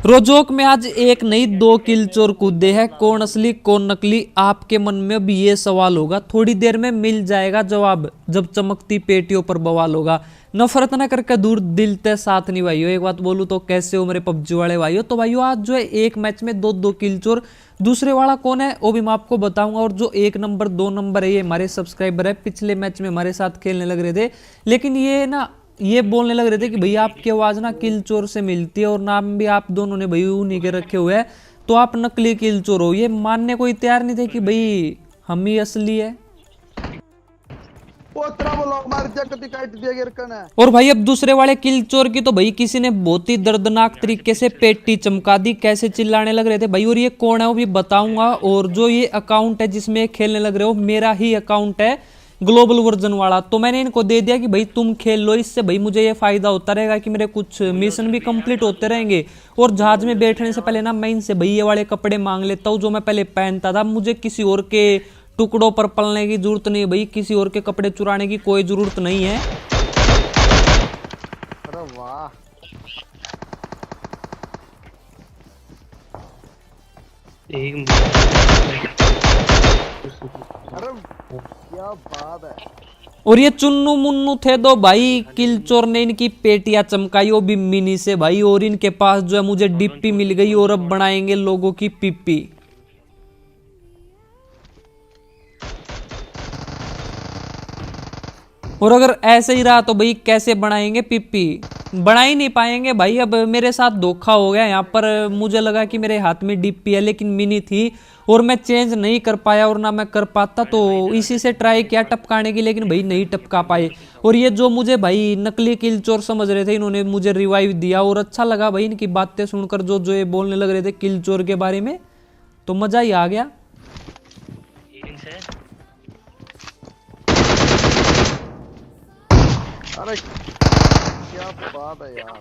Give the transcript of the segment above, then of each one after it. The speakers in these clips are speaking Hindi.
रोजोक में आज एक नई 2 किल चोर कूदे हैं। कौन असली कौन नकली, आपके मन में अब ये सवाल होगा। थोड़ी देर में मिल जाएगा जवाब, जब चमकती पेटियों पर बवाल होगा। नफरत न करके दूर दिल ते साथ नहीं भाइयों। एक बात बोलूं तो कैसे हो मेरे पबजी वाले भाइयों। तो भाइयों आज जो है एक मैच में 2-2 किल चोर, दूसरे वाला कौन है वो भी मैं आपको बताऊंगा। और जो 1 नंबर 2 नंबर है ये हमारे सब्सक्राइबर है, पिछले मैच में हमारे साथ खेलने लग रहे थे, लेकिन ये बोलने लग रहे थे कि भैया आपकी आवाज ना किल चोर से मिलती है और नाम भी आप दोनों ने भाई उन्हीं के रखे हुए है, तो आप नकली किल चोर हो। ये मानने को तैयार नहीं थे कि भाई हम ही असली है। और भाई अब दूसरे वाले किल चोर की तो भाई किसी ने बहुत ही दर्दनाक तरीके से पेटी चमका दी। कैसे चिल्लाने लग रहे थे भाई। और ये कौन है वो भी बताऊंगा। और जो ये अकाउंट है जिसमें खेलने लग रहे हो, मेरा ही अकाउंट है, ग्लोबल वर्जन वाला। तो मैंने इनको दे दिया कि भाई तुम खेल लो, इससे भाई मुझे ये फायदा होता रहेगा कि मेरे कुछ मिशन भी कंप्लीट होते रहेंगे। और जहाज में बैठने से पहले ना मैं इनसे भाई ये वाले कपड़े मांग लेता हूँ जो मैं पहले पहनता था। मुझे किसी और के टुकड़ों पर पलने की जरूरत नहीं है भाई, किसी और के कपड़े चुराने की कोई जरूरत नहीं है। अरे वाह, अरे क्या बात है। और ये चुन्नू मुन्नू थे दो भाई किल चोर ने इनकी पेटियां चमकाई, वो भी मिनी से भाई। और इनके पास जो है मुझे डिप्पी मिल गई और अब बनाएंगे लोगों की पिप्पी। और अगर ऐसे ही रहा तो भाई कैसे बनाएंगे पिप्पी, बना ही नहीं पाएंगे भाई। अब मेरे साथ धोखा हो गया यहाँ पर। मुझे लगा कि मेरे हाथ में डिप्पी है लेकिन मिनी थी और मैं चेंज नहीं कर पाया और ना मैं कर पाता, तो इसी से ट्राई किया टपकाने की, लेकिन भाई नहीं टपका पाए। और ये जो मुझे भाई नकली किल चोर समझ रहे थे, इन्होंने मुझे रिवाइव दिया और अच्छा लगा भाई इनकी बातें सुनकर। जो जो ये बोलने लग रहे थे किल चोर के बारे में, तो मजा ही आ गया। अरे क्या बात है यार।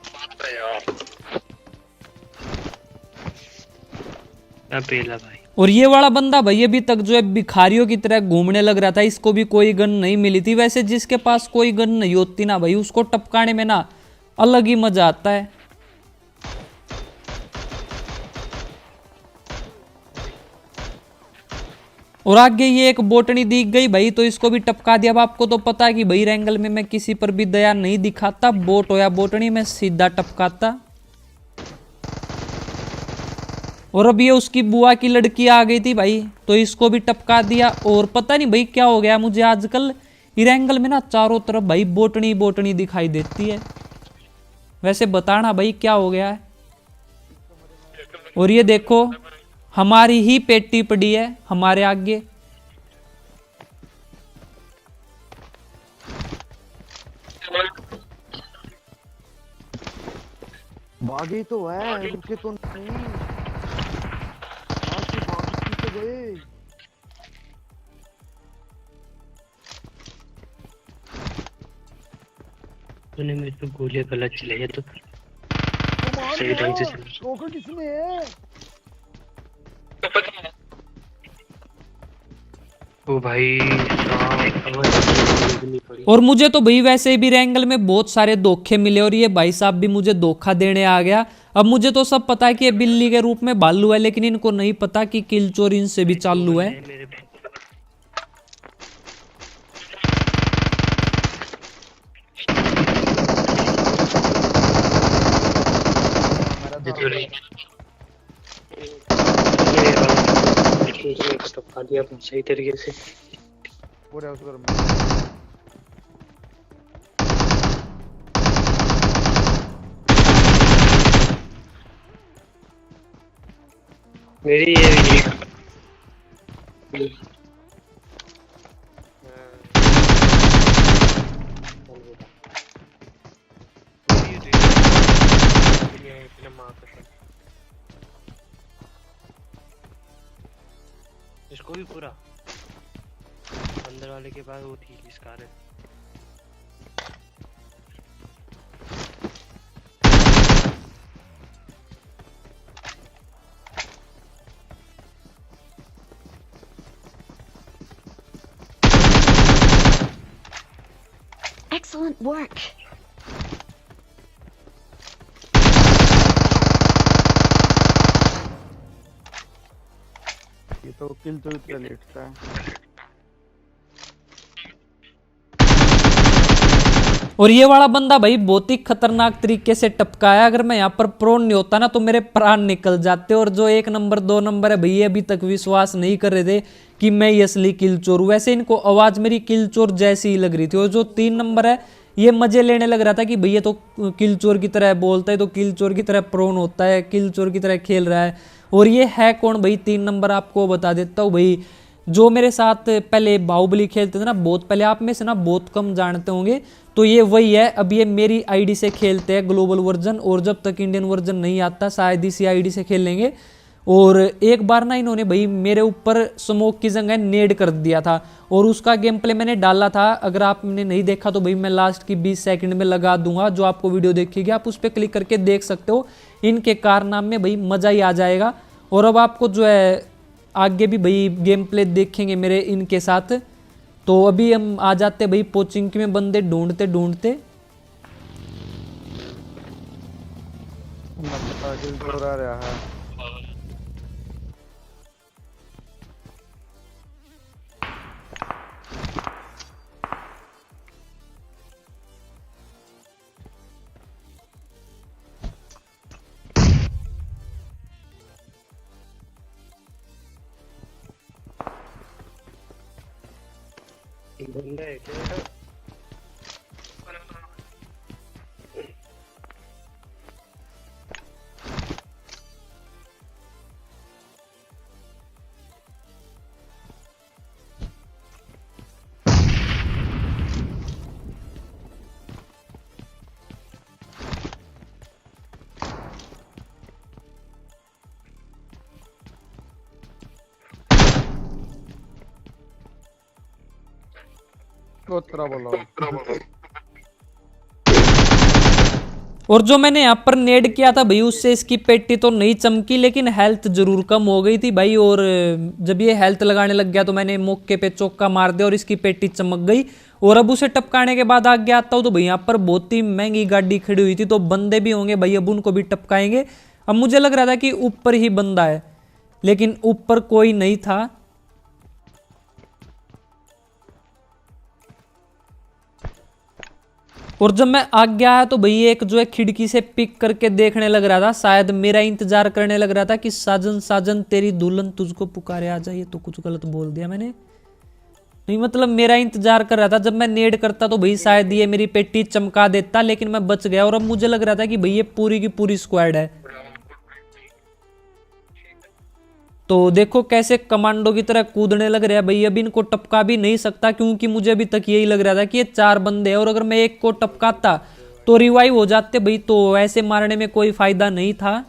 पहला भाई। और ये वाला बंदा भाई अभी तक जो है भिखारियों की तरह घूमने लग रहा था। इसको भी कोई गन नहीं मिली थी। वैसे जिसके पास कोई गन नहीं होती ना भाई, उसको टपकाने में ना अलग ही मजा आता है। और आगे ये एक बोटनी दिख गई भाई, तो इसको भी टपका दिया। अब आपको तो पता है कि भाई रैंगल में मैं किसी पर भी दया नहीं दिखाता, बोट हो या बोटनी मैं सीधा टपकाता। और अब ये उसकी बुआ की लड़की आ गई थी भाई, तो इसको भी टपका दिया। और पता नहीं भाई क्या हो गया मुझे, आजकल रैंगल में ना चारों तरफ भाई बोटनी बोटनी दिखाई देती है। वैसे बताना भाई क्या हो गया है। और ये देखो हमारी ही पेटी पड़ी है हमारे आगे। भागी तो है, रुके तो नहीं। भागी तो गए। तूने मेरे को गोलियां गलत चलाई तो सही ढंग से चला। रोका किसने है? ओ भाई और मुझे तो भाई वैसे भी रैंगल में बहुत सारे धोखे मिले और ये भाई साहब भी मुझे धोखा देने आ गया। अब मुझे तो सब पता है कि ये बिल्ली के रूप में भालू है, लेकिन इनको नहीं पता कि किल चोर इनसे भी चालू है। टपका दिया सही तरीके से। पूरे उसको मेरी ये इसको भी पूरा अंदर वाले के पास वो थी इसका है। Excellent work. ये तो किल तो इतना लेटता है। और ये वाला बंदा भाई बहुत ही खतरनाक तरीके से टपकाया। अगर मैं यहाँ पर प्रोन नहीं होता ना तो मेरे प्राण निकल जाते। और जो 1 नंबर 2 नंबर है भैया अभी तक विश्वास नहीं कर रहे थे कि मैं ये असली किल चोर हूँ। वैसे इनको आवाज मेरी किल चोर जैसी ही लग रही थी। और जो 3 नंबर है ये मजे लेने लग रहा था कि भैया तो किल चोर की तरह बोलता है, तो किल चोर की तरह प्रोन होता है, किल चोर की तरह खेल रहा है। और ये है कौन भाई 3 नंबर, आपको बता देता हूँ भाई। जो मेरे साथ पहले बाहुबली खेलते थे ना, बहुत पहले, आप में से ना बहुत कम जानते होंगे, तो ये वही है। अब ये मेरी आईडी से खेलते हैं ग्लोबल वर्जन, और जब तक इंडियन वर्जन नहीं आता शायद इसी आईडी से खेलेंगे। और एक बार ना इन्होंने भाई मेरे ऊपर स्मोक की जगह नेड कर दिया था, और उसका गेम प्ले मैंने डाला था। अगर आपने नहीं देखा तो भाई मैं लास्ट की 20 सेकंड में लगा दूंगा, जो आपको वीडियो देखिएगी आप उस पर क्लिक करके देख सकते हो। इनके कारनामे में भाई मजा ही आ जाएगा। और अब आपको जो है आगे भी भाई गेम प्ले देखेंगे मेरे इनके साथ। तो अभी हम आ जाते भाई पोचिंग में बंदे ढूंढते ढूंढते। किल चोर आ रहा है। बंदा है क्या? कोतरा बोला। और जो मैंने यहाँ पर नेड किया था भाई उससे इसकी पेटी तो नहीं चमकी, लेकिन हेल्थ जरूर कम हो गई थी भाई। और जब ये हेल्थ लगाने लग गया तो मैंने मौके पे चौका मार दिया और इसकी पेटी चमक गई। और अब उसे टपकाने के बाद आगे आता हूँ तो भाई यहाँ पर बहुत ही महंगी गाड़ी खड़ी हुई थी, तो बंदे भी होंगे भाई, अब उनको भी टपकाएंगे। अब मुझे लग रहा था कि ऊपर ही बंदा है, लेकिन ऊपर कोई नहीं था। और जब मैं आगे आया तो भैया एक जो है खिड़की से पिक करके देखने लग रहा था, शायद मेरा इंतजार करने लग रहा था कि साजन साजन तेरी दुल्हन तुझको पुकारे आ जाए। तो कुछ गलत बोल दिया मैंने, नहीं मतलब मेरा इंतजार कर रहा था। जब मैं नेड करता तो भाई शायद ये मेरी पेटी चमका देता, लेकिन मैं बच गया। और अब मुझे लग रहा था कि भैया पूरी की पूरी स्क्वाड है। तो देखो कैसे कमांडो की तरह कूदने लग रहा है भाई। अब इनको टपका भी नहीं सकता, क्योंकि मुझे अभी तक यही लग रहा था कि ये 4 बंदे हैं, और अगर मैं एक को टपकाता तो रिवाइव हो जाते भाई। तो ऐसे मारने में कोई फायदा नहीं था।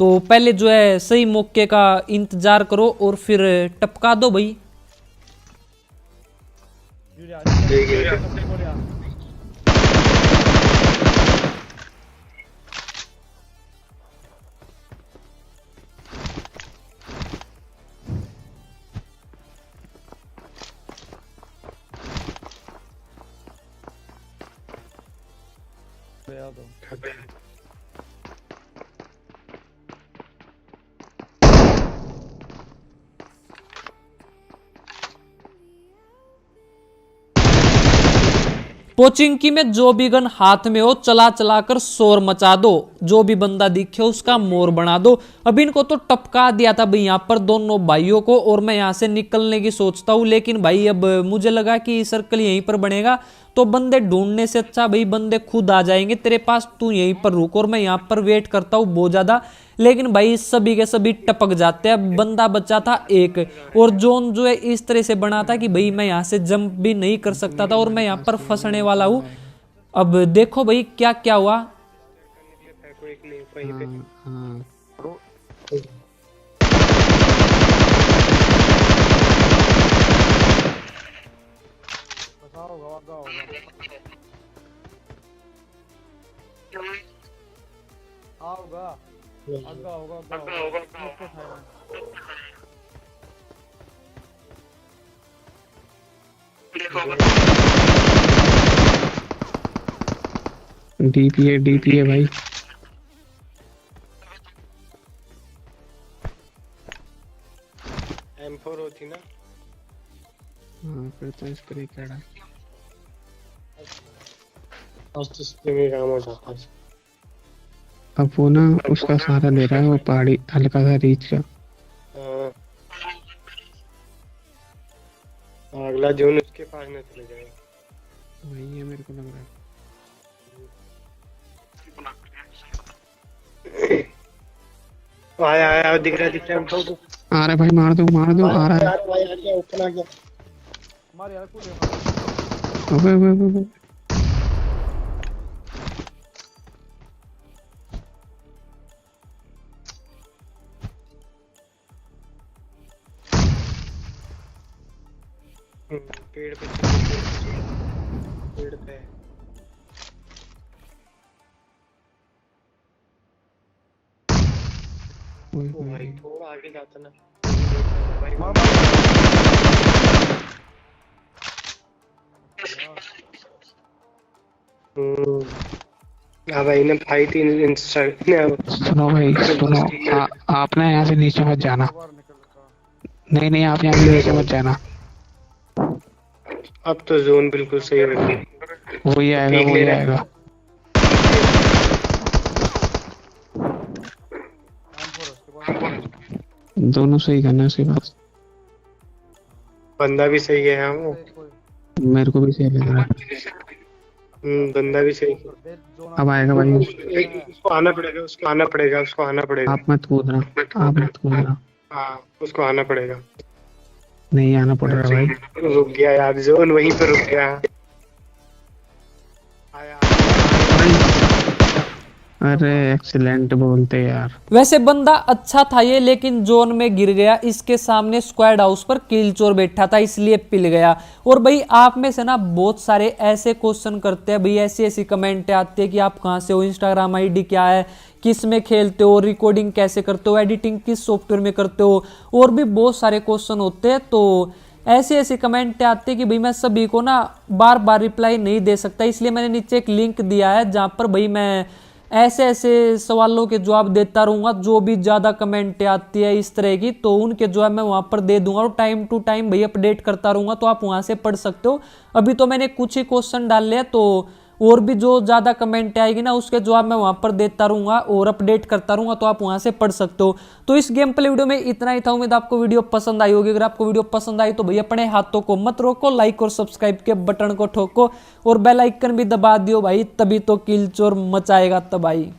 तो पहले जो है सही मौके का इंतजार करो और फिर टपका दो भाई। पोचिंकी में जो भी गन हाथ में हो चला चला कर शोर मचा दो, जो भी बंदा दिखे उसका मोर बना दो। अब इनको तो टपका दिया था भाई यहाँ पर दोनों भाइयों को, और मैं यहाँ से निकलने की सोचता हूँ। लेकिन भाई अब मुझे लगा कि सर्कल यहीं पर बनेगा, तो बंदे ढूंढने से अच्छा भाई बंदे खुद आ जाएंगे तेरे पास, तू यहीं पर रुक। और मैं यहाँ पर वेट करता हूँ बहुत ज्यादा, लेकिन भाई सभी के सभी टपक जाते हैं। बंदा बचा था एक, और जोन जो है इस तरह से बना था कि भाई मैं यहाँ से जंप भी नहीं कर सकता था, और मैं यहाँ पर फंसने वाला हूँ। अब देखो भाई क्या क्या हुआ। डीपी है भाई। करता हूँ स्प्रे कैड़ा। आज तो स्प्रे में काम हो जाता है। अब वो ना उसका सहारा ले रहा है, वो पहाड़ी हल्का सा रीच का। हाँ। अगला जोन उसके पास न चले जाएगा। वही है मेरे को लग रहा है। आया आया दिख रहा है हमको। आ रहा है भाई, मार दो आ रहा है। यार भाई आ गया, ऊपर आ गया। हमारे यार कूदे अबे अबे अबे अबे। पेड़ पे पेड़ पे ओए ओ होए भाई होए। थोड़ा आगे जाता ना भाई। हाँ भाई ने फाइट इंस्टेंट सुनो भाई सुनो, आप ना यहाँ से नीचे मत जाना। बाहर निकल रहा। नहीं आप यहाँ से नीचे मत जाना। अब तो जोन बिल्कुल सही हो गई। वही आएगा पीक ले वही रहा है। आएगा। M4 उसके पास। दोनों सही करना उसके पास। बंदा भी सही है। हाँ वो कोई मेरे को भी सही लग रहा है। बंदा भी सही है। दे जोन अब आएगा भाई। उसको आना पड़ेगा, उसको आना पड़ेगा, उसको आना पड़ेगा। आप मत कूदना, आप मत कूदना। हाँ उसको आना पड़ेगा। नहीं आना पड़ रहा है भाई। रुक गया यार, जोन वहीं पे रुक गया। आया अरे एक्सीलेंट बोलते यार। वैसे बंदा अच्छा था ये, लेकिन जोन में गिर गया। इसके सामने स्क्वाड हाउस पर किल चोर बैठा था, इसलिए पिल गया। और भाई आप में से ना बहुत सारे ऐसे क्वेश्चन करते हैं भाई, ऐसी ऐसी कमेंट आते हैं कि आप कहाँ से हो, इंस्टाग्राम आईडी क्या है, किस में खेलते हो, रिकॉर्डिंग कैसे करते हो, एडिटिंग किस सॉफ्टवेयर में करते हो, और भी बहुत सारे क्वेश्चन होते हैं। तो ऐसे ऐसे कमेंट आते हैं कि भाई मैं सभी को ना बार बार रिप्लाई नहीं दे सकता, इसलिए मैंने नीचे एक लिंक दिया है जहां पर भाई मैं ऐसे ऐसे सवालों के जवाब देता रहूंगा। जो भी ज्यादा कमेंट आती है इस तरह की, तो उनके जवाब मैं वहां पर दे दूंगा, और टाइम टू टाइम भाई अपडेट करता रहूंगा, तो आप वहां से पढ़ सकते हो। अभी तो मैंने कुछ ही क्वेश्चन डाले हैं, तो और भी जो ज्यादा कमेंट आएगी ना उसके जवाब मैं वहां पर देता रहूंगा और अपडेट करता रहूंगा, तो आप वहां से पढ़ सकते हो। तो इस गेम प्ले वीडियो में इतना ही था। उम्मीद आपको वीडियो पसंद आई होगी। अगर आपको वीडियो पसंद आई तो भाई अपने हाथों को मत रोको, लाइक और सब्सक्राइब के बटन को ठोको और बेल आइकन भी दबा दियो भाई, तभी तो किल चोर मचाएगा तबाही।